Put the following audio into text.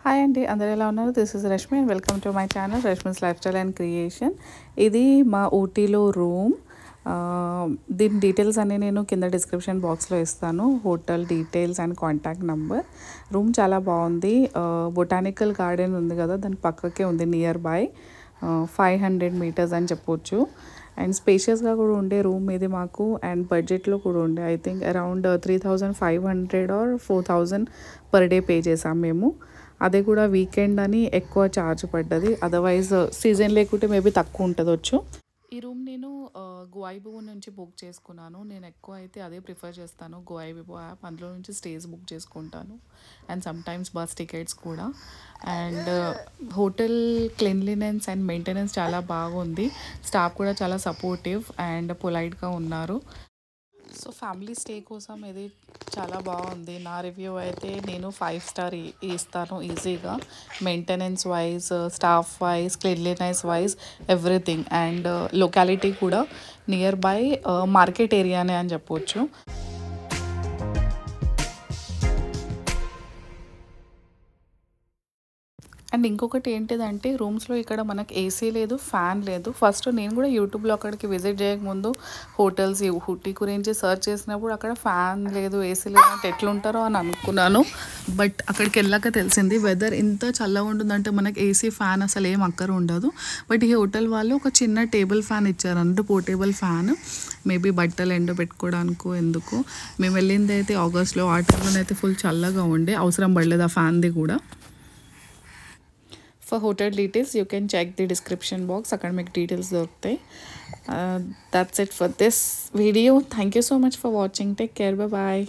Hi అండి, అందరు ఎలా ఉన్నారు? This is Rashmi and welcome to my channel Rashmi's lifestyle and creation. ఇది మా ఊటీలో రూమ్. దీని డీటెయిల్స్ అన్నీ నేను కింద డిస్క్రిప్షన్ బాక్స్లో ఇస్తాను, hotel details and contact number. Room చాలా బాగుంది. బొటానికల్ గార్డెన్ ఉంది కదా, దాని పక్కకే ఉంది నియర్ బై. 500 meters అని చెప్పొచ్చు. అండ్ స్పేషియస్గా కూడా ఉండే రూమ్ ఇది మాకు, అండ్ బడ్జెట్లో కూడా ఉండే. I think around 3500 or 4000 per day pay చేసాం మేము. అదే కూడా వీకెండ్ అని ఎక్కువ ఛార్జ్ పడ్డది, అదర్వైజ్ సీజన్ లేకుంటే మేబీ తక్కువ ఉంటుందొచ్చు. ఈ రూమ్ నేను గోఐబిబో నుంచి బుక్ చేసుకున్నాను. నేను ఎక్కువ అయితే అదే ప్రిఫర్ చేస్తాను, గోఐబిబో యాప్. అందులో నుంచి స్టేస్ బుక్ చేసుకుంటాను అండ్ సమ్టైమ్స్ బస్ టికెట్స్ కూడా. And hotel cleanliness and maintenance చాలా బాగుంది. స్టాఫ్ కూడా చాలా సపోర్టివ్ అండ్ పొలైట్గా ఉన్నారు. సో ఫ్యామిలీ స్టే కోసం ఇది చాలా బాగుంది. నా రివ్యూ అయితే నేను 5 స్టార్ ఇస్తాను ఈజీగా. Maintenance wise, staff wise, cleanliness wise, everything. And locality కూడా నియర్ బై మార్కెట్ ఏరియానే అని చెప్పొచ్చు. అండ్ ఇంకొకటి ఏంటిదంటే, రూమ్స్లో ఇక్కడ మనకు ఏసీ లేదు, ఫ్యాన్ లేదు. ఫస్ట్ నేను కూడా యూట్యూబ్లో అక్కడికి విజిట్ చేయకముందు హోటల్స్ ఊటీ గురించి సర్చ్ చేసినప్పుడు అక్కడ ఫ్యాన్ లేదు, ఏసీ లేదు అంటే ఎట్లుంటారో అని అనుకున్నాను. బట్ అక్కడికి వెళ్ళాక తెలిసింది వెదర్ ఇంత చల్లగా ఉంటుందంటే మనకి ఏసీ ఫ్యాన్ అసలు ఏం అక్కర ఉండదు. బట్ ఈ హోటల్ వాళ్ళు ఒక చిన్న టేబుల్ ఫ్యాన్ ఇచ్చారు అన్నట్టు, పోర్టేబుల్ ఫ్యాన్. మేబీ బట్టలు ఎండ పెట్టుకోవడానికో ఎందుకు. మేము వెళ్ళింది అయితే ఆగస్ట్లో, ఆ టైంలోనైతే ఫుల్ చల్లగా ఉండే, అవసరం పడలేదు ఆ ఫ్యాన్ది కూడా. For hotel details, you can check the description box. అక్కడ మీకు డీటెయిల్స్ దొరుకుతాయి. That's it for this video. Thank you so much for watching. Take care. Bye bye.